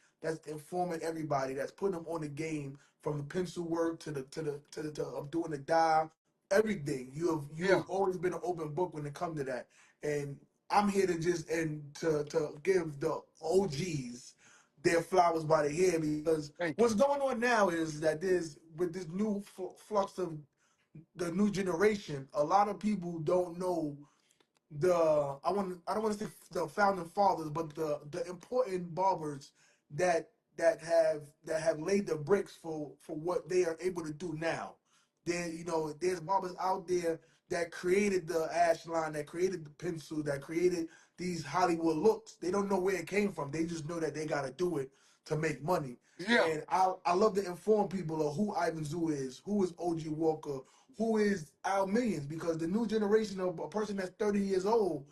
informing everybody, that's putting them on the game, from the pencil work to doing the dive, everything. You have Yeah. always been an open book when it comes to that, and I'm here to just and to give the OGs their flowers by the hair, because Thank what's you. going on now is that there's with this new flux of the new generation, a lot of people don't know the I don't want to say the founding fathers, but the important barbers that have laid the bricks for what they are able to do now. There's barbers out there that created the ash line, that created the pencil, that created these Hollywood looks. They don't know where it came from. They just know that they got to do it to make money. Yeah. And I love to inform people of who Ivan Zoo is, who is OG Walker, who is Al Millions, because the new generation of a person that's 30 years old,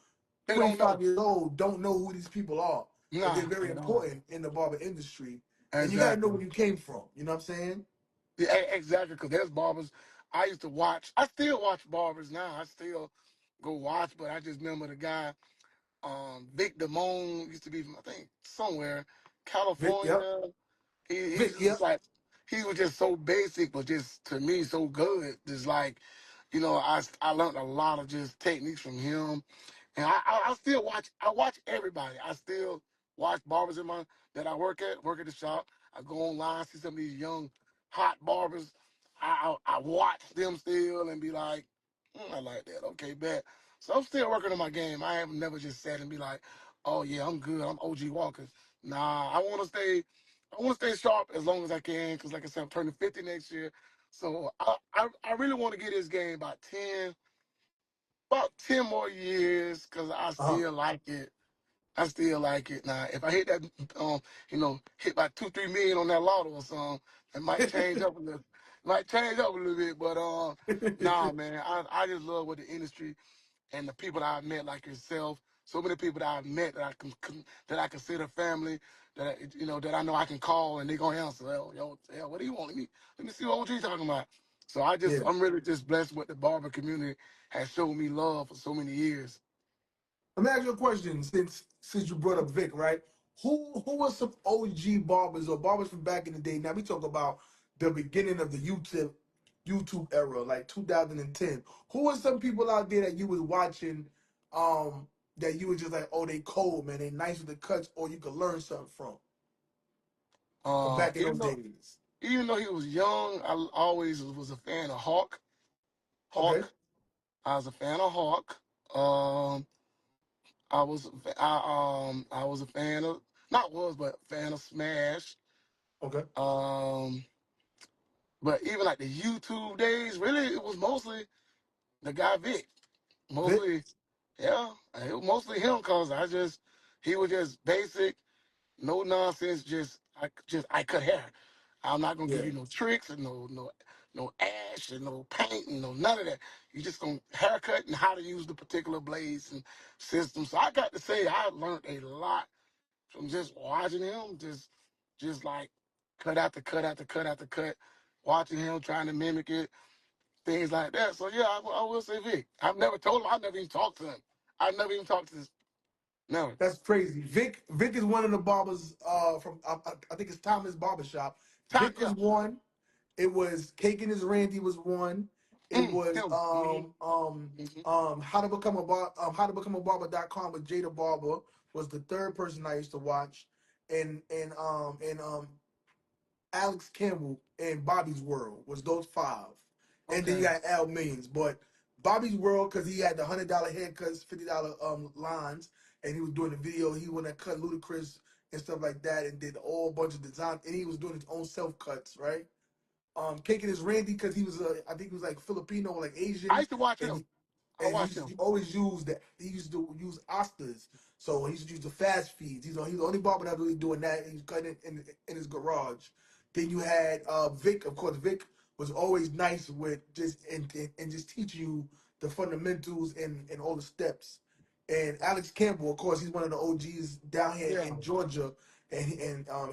They don't 25 know. years old, don't know who these people are. But they're Nah, very they don't. important in the barber industry. And you got to know Exactly. where you came from. You know what I'm saying? Yeah, exactly. Because there's barbers I used to watch. I still watch barbers now. I still go watch, but I just remember the guy. Vic Damone used to be from, I think, somewhere, Vic, yep. California. He's Vic, just yep. like, he was just so basic, but just to me so good. Just like, I learned a lot of just techniques from him, and I still watch. I watch everybody. I still watch barbers that I work at the shop. I go online, see some of these young hot barbers. I watch them still and be like, I like that. Okay, bet. So I'm still working on my game. I have never just sat and be like, oh yeah, I'm good. I'm OG Walker. Nah, I want to stay sharp as long as I can, because like I said, I'm turning 50 next year. So I really want to get this game about 10 more years, because I Uh-huh. still like it. I still like it. Now, if I hit that, hit by 2, 3 million on that lotto or something, it might change up a little bit. But nah, man, I just love what the industry and the people that I've met, like yourself, so many people that I've met that I consider family, that I know I can call and they're gonna answer. What do you want? Let me see what OG talking about. So Yeah. I'm really just blessed with the barber community has shown me love for so many years. Let me ask you a question, since you brought up Vic, right? Who was some OG barbers or barbers from back in the day? Now we talk about the beginning of the YouTube era, like 2010. Who were some people out there that you was watching, that you were just like, oh, they cold, man, they nice with the cuts, or you could learn something from back in Even those though days? even though he was young, I always was a fan of Hawk. Okay, Hawk. I was a fan of Hawk. Um, I was a fan of, not was, but fan of Smash. okay. Um, but even like the YouTube days, really, it was mostly the guy Vic. Vic, Mostly, yeah, it was mostly him, cause he was just basic, no nonsense. I cut hair. I'm not gonna give yeah, you no tricks and no ash and no paint and no none of that. You just gonna haircut and how to use the particular blades and systems. So I got to say I learned a lot from just watching him, just like cut after cut after cut after cut, watching him trying to mimic it, things like that. So yeah, I will say Vic. I've never told him. I never even talked to him. I never even talked to No. That's crazy. Vic is one of the barbers from I think it's Thomas Barbershop. Top, Vic was yeah. one. It was Cake and His Randy was one. It was Him. How to Become a How to Become a Barber.com with Jada Barber was the third person I used to watch, and Alex Campbell and Bobby's World was those five, and then you Okay. got Al Means. But Bobby's World because he had the $100 haircuts, $50 lines, and he was doing the video. He went and cut Ludacris and stuff like that, and did a whole bunch of design, and he was doing his own self cuts, right? Kicking his Randy because he was I think he was like Filipino or like I Asian, used to watch and him. I and watched him. he always used that. He used to use Oscars, so he used to use the fast feeds. He's the only barber that really doing that. He's cutting it in his garage. Then you had Vic. Of course, Vic was always nice with just and just teach you the fundamentals and all the steps. And Alex Campbell, of course, he's one of the OGs down here Yeah. in Georgia, and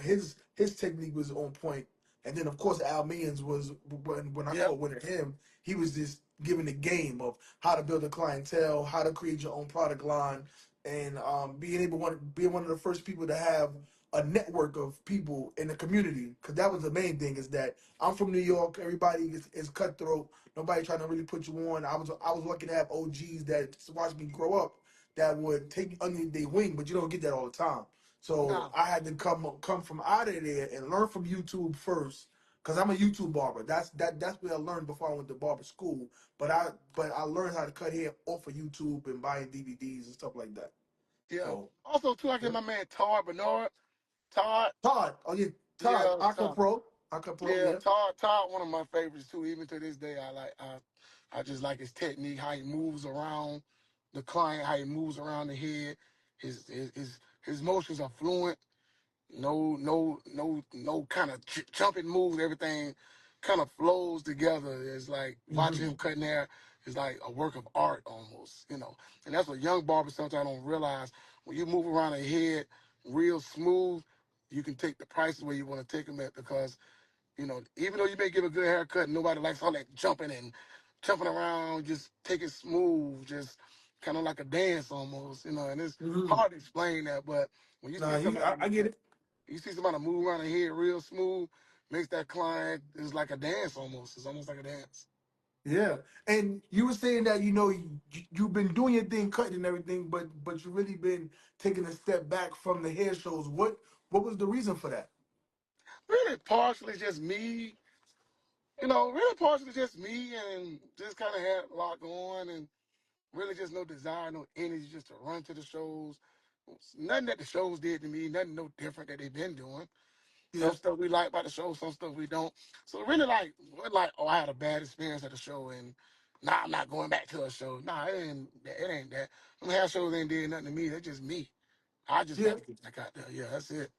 his technique was on point. And then of course Al Means was when I Yep. caught wind of him, he was just giving the game of how to build a clientele, how to create your own product line, and being one of the first people to have a network of people in the community. Because that was the main thing is that I'm from New York, everybody is cutthroat, nobody trying to really put you on. I was lucky to have OGs that watched me grow up that would take you under their wing, but you don't get that all the time. So Nah. I had to come from out of there and learn from YouTube first, because I'm a YouTube barber. That's where I learned before I went to barber school. But I learned how to cut hair off of YouTube and buying DVDs and stuff like that. Yeah. So Also, too, I get yeah. my man Todd Bernard. Todd. Todd, oh yeah, Todd, Yeah. Todd. Aqua Pro, Yeah. yeah, Todd. One of my favorites too. Even to this day, I just like his technique, how he moves around the client, how he moves around the head. His motions are fluent. No kind of jumping moves. Everything kind of flows together. It's like hmm watching him cutting hair is like a work of art almost. And that's what young barbers sometimes don't realize. When you move around a head real smooth, you can take the prices where you want to take them at because even though you may give a good haircut, nobody likes all that jumping and jumping around. Just take it smooth, just kind of like a dance almost. And it's hmm hard to explain that, but when you Nah, see somebody I get it. you see somebody move around the head real smooth, makes that client is like a dance almost. It's almost like a dance. Yeah, and you were saying that you've been doing your thing, cutting and everything, but you really been taking a step back from the hair shows. What was the reason for that? Really, partially just me. Really partially just me, and just kind of had a lot going, and really just no desire, no energy, just to run to the shows. Nothing that the shows did to me, nothing no different that they've been doing. Some Yeah, stuff we like about the show, some stuff we don't. So really, we're like, oh, I had a bad experience at the show, and now I'm not going back to a show. Nah, it ain't that. Them hair shows ain't did nothing to me. They're just me. I just got yeah. to get back out there. Yeah, that's it.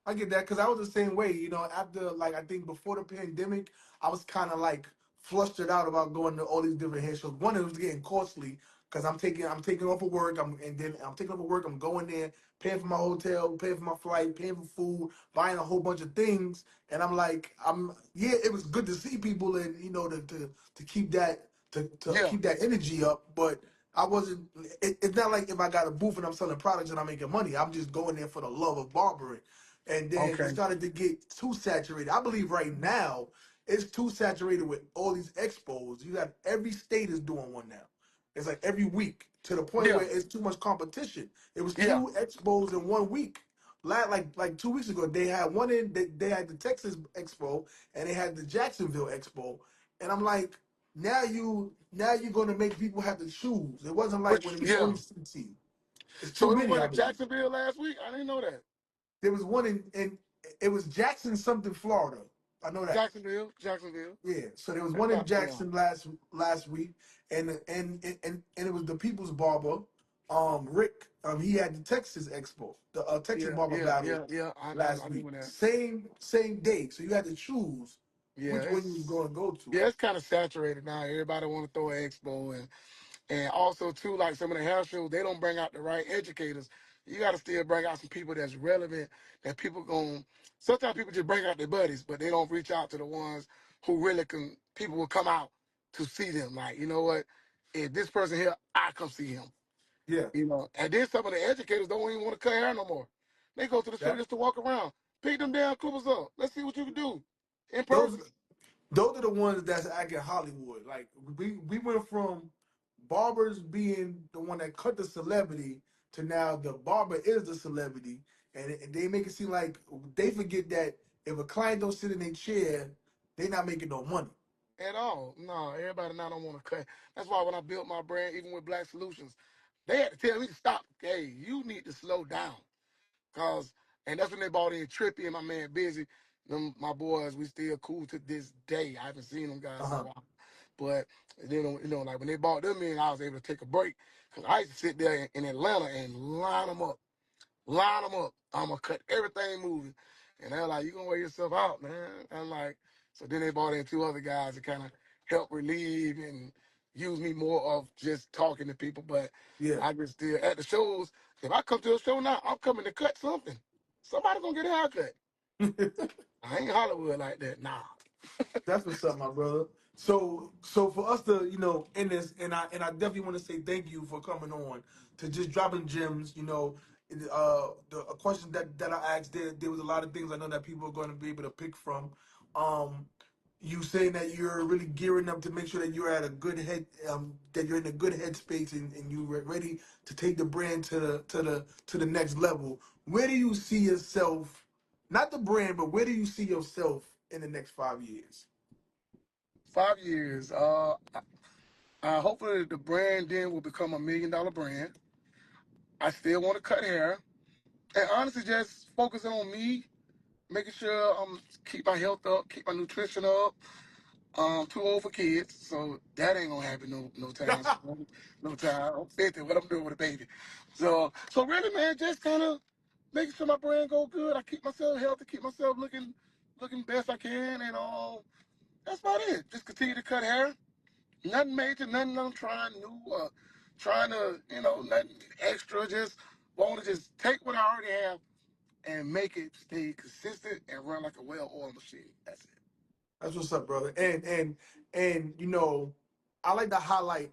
I get that because I was the same way. After like I think before the pandemic, I was kind of like flustered out about going to all these different hair shows. One, it was getting costly because I'm taking off of work. I'm taking off of work. I'm going there, paying for my hotel, paying for my flight, paying for food, buying a whole bunch of things. And I'm like, yeah, it was good to see people and to keep to Yeah. keep that energy up, but. I wasn't. It's not like if I got a booth and I'm selling products and I'm making money. I'm just going there for the love of barbering. And then it Okay. started to get too saturated. I believe right now it's too saturated with all these expos. You got every state is doing one now. It's like every week to the point Yeah. where it's too much competition. It was Yeah. two expos in 1 week. Like 2 weeks ago, they had one they had the Texas Expo and they had the Jacksonville Expo, and I'm like, now you're gonna make people have to choose. It wasn't like when Which it was only yeah. 16. It's too So it was many, one I in believe. Jacksonville last week. I didn't know that. There was one in it was Jackson something, Florida. I know that. Jacksonville. Jacksonville. Yeah. So there was That's one in not yeah. Jackson last week, and it was the People's Barber, Rick. He had the Texas Expo, the Texas Yeah. Barber Yeah. Battle Yeah. Yeah. last I week. knew that. Same day. So you had to choose Yeah. which one you was going to go to. It's kind of saturated now. Everybody want to throw an expo and also too, like some of the house shows, they don't bring out the right educators. You got to still bring out some people that's relevant. That people going. Sometimes people just bring out their buddies, but they don't reach out to the ones who really can. People will come out to see them. Like, you know what? If this person here, I come see him. Yeah. And then some of the educators don't even want to cut hair no more. They go to the show That just to walk around. Pick them damn clippers up. Let's see what you can do in person. those those are the ones that's acting Hollywood. Like we went from barbers being the one that cut the celebrity to now the barber is the celebrity, and they make it seem like they forget that if a client don't sit in their chair, they not making no money. At all. No, everybody now don't want to cut. That's why when I built my brand, even with Black Solutions, they had to tell me to stop. Hey, you need to slow down. And that's when they brought in Trippy and my man Busy. Them, my boys, we still cool to this day. I haven't seen them guys in a Uh while. But they don't, like when they brought them in, I was able to take a break. Because I used to sit there in Atlanta and line them up. I'm gonna cut everything moving. And they're like, you gonna wear yourself out, man. I'm like, so then they brought in two other guys to kind of help relieve and use me more of just talking to people. But yeah. I just still at the shows. If I come to a show now, I'm coming to cut something. Somebody gonna get a haircut. I ain't Hollywood like that. Nah. That's what's up, my brother. So for us to, end this, and I definitely want to say thank you for coming on to just dropping gems. A question that I asked, there was a lot of things I know that people are going to be able to pick from. Um, you saying that you're really gearing up to make sure that you're at a good head, that you're in a good headspace, and you're ready to take the brand to the next level. Where do you see yourself? Not the brand, but where do you see yourself in the next 5 years? 5 years. Hopefully the brand then will become $1 million brand. I still want to cut hair. And honestly, just focusing on me, making sure keep my health up, keep my nutrition up. Too old for kids, so that ain't gonna happen no time soon. No time. I'm 50. What I'm doing with a baby. So really, man, just kind of making sure my brain go good. I keep myself healthy, keep myself looking best I can, and that's about it. Just continue to cut hair. Nothing major, nothing I'm trying new, trying to nothing extra. Just want to just take what I already have and make it stay consistent and run like a well-oiled machine. That's it. That's what's up, brother. And I like to highlight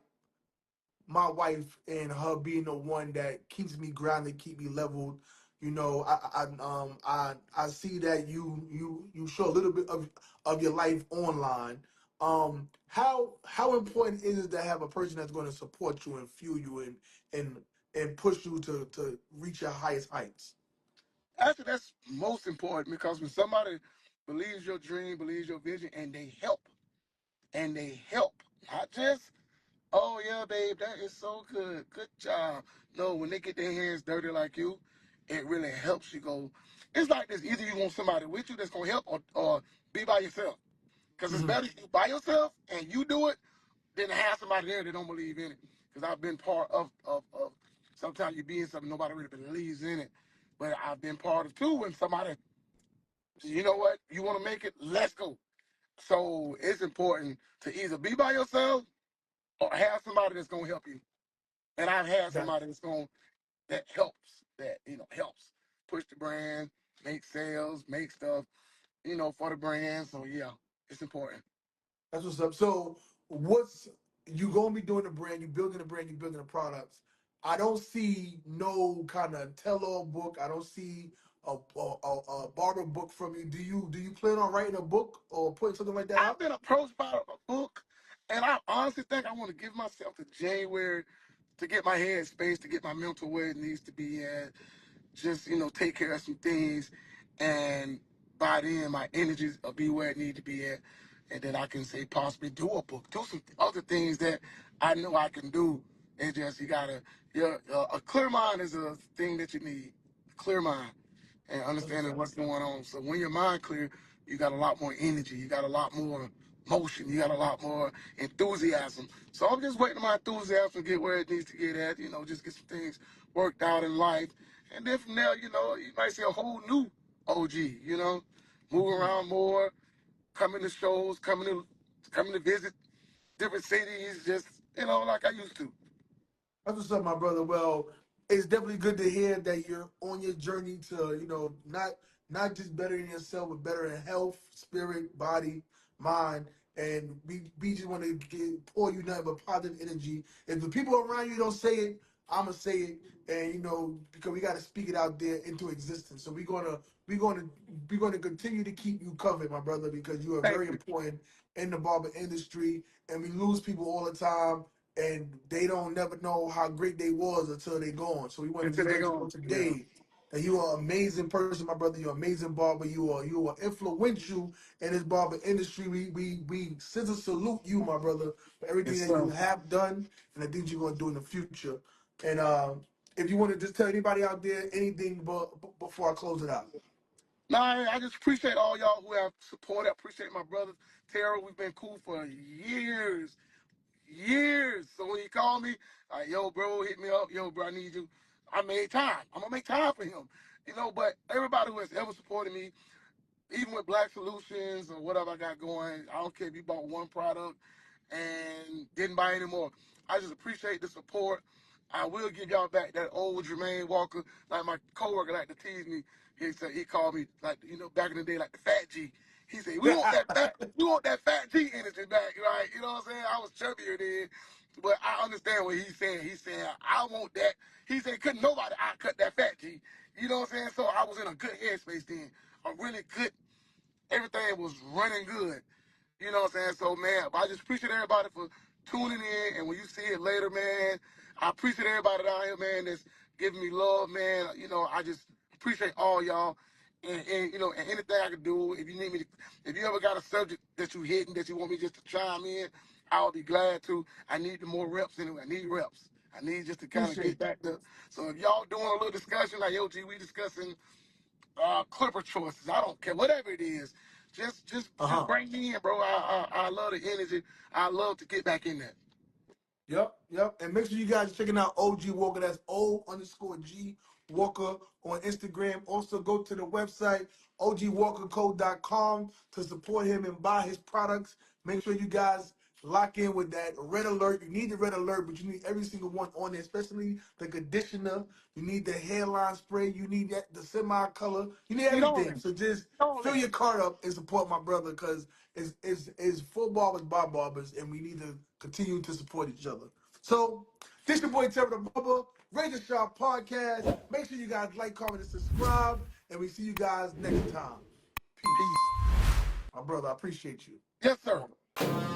my wife and her being the one that keeps me grounded, keep me leveled. I see that you show a little bit of your life online. How important is it to have a person that's going to support you and fuel you and push you to reach your highest heights? Actually, that's most important because when somebody believes your dream, believes your vision, and they help, not just, oh yeah, babe, that is so good, good job. No, when they get their hands dirty like you, it really helps you go. It's like this: either you want somebody with you that's gonna help, or be by yourself. Because it's Hmm. better you by yourself and you do it than to have somebody there that don't believe in it. Because I've been part of sometimes you be in something nobody really believes in it. But I've been part of too when somebody, you know what, you want to make it, let's go. So it's important to either be by yourself or have somebody that's gonna help you. And I've had That somebody that helps, helps push the brand, make sales, make stuff, for the brand. So yeah, it's important. That's what's up. So what's you gonna be doing the brand, you building the brand, you building the products. I don't see no kind of tell-all book. I don't see a barber book from you. Do you plan on writing a book or putting something like that I've out? been approached by a book, and I honestly think I want to give myself to January to get my head space, to get my mental where it needs to be at, just take care of some things, and by then my energies will be where it need to be at, and then I can say possibly do a book, do some other things that I know I can do. It's just you gotta, a clear mind is a thing that you need, a clear mind, and That's what's understanding up. what's going on. So when your mind clear, you got a lot more energy, you got a lot more motion, you got a lot more enthusiasm. So I'm just waiting on my enthusiasm to get where it needs to get at, just get some things worked out in life. And then from there, you might see a whole new OG, move Mhm. around more, coming to shows, coming to visit different cities, just, like I used to. That's what's up, my brother. Well, it's definitely good to hear that you're on your journey to, not just bettering yourself, but better in health, spirit, body, mind. And we just want to pour you nothing but positive energy. If the people around you don't say it, I'ma say it, and because we got to speak it out there into existence. So we're gonna continue to keep you covered, my brother, because you are Thank very you. important in the barber industry, and we lose people all the time, and they don't never know how great they was until they gone. So we want to Until just they let you know go. Yeah. today that you are an amazing person, my brother. You're an amazing barber. You are influential in this barber industry. We scissor salute you, my brother, for everything Yes, that you sir. have done and the things you're gonna do in the future. And if you want to just tell anybody out there anything, but before I close it out. No, I just appreciate all y'all who have supported. I appreciate my brothers. Tara, we've been cool for years, years. So when he called me, like, yo, bro, hit me up. Yo, bro, I need you. I made time. I'm gonna make time for him. But everybody who has ever supported me, even with Black Solutions or whatever I got going, I don't care if you bought one product and didn't buy any more. I just appreciate the support. I will give y'all back that old Germaine Walker. Like my coworker like to tease me. He said he called me like back in the day like the fat G. He said we want that fat G energy back, right? You know what I'm saying? I was chubbier then, but I understand what he's saying. He's saying I want that. He said couldn't nobody outcut that fat G. You know what I'm saying? So I was in a good headspace then, a really good, everything was running good. You know what I'm saying? So, man, I just appreciate everybody for tuning in. And when you see it later, man, I appreciate everybody down here, man, that's giving me love, man. I just appreciate all y'all. And anything I can do, if you need me to, if you ever got a subject that you hitting that you want me just to chime in, I'll be glad to. I need the more reps anyway. I need reps. I need just to kind of get Appreciate you. back to. So if y'all doing a little discussion, like, yo, G, we discussing Clipper choices. I don't care, whatever it is. Just Uh-huh. bring me in, bro. I love the energy. I love to get back in there. Yep. And make sure you guys checking out OG Walker. That's O_G Walker on Instagram. Also go to the website ogwalkerco.com to support him and buy his products. Make sure you guys lock in with that red alert. You need the red alert, but you need every single one on there, especially the conditioner. You need the hairline spray. You need the semi-color. You need Need all everything. that. So just All fill that. your cart up and support my brother because it's full barbers by barbers, and we need to continue to support each other. So this your boy Terry the Bubba, Razor Sharp Podcast. Make sure you guys like, comment, and subscribe, and we see you guys next time. Peace. Peace. My brother, I appreciate you. Yes, Come sir. on.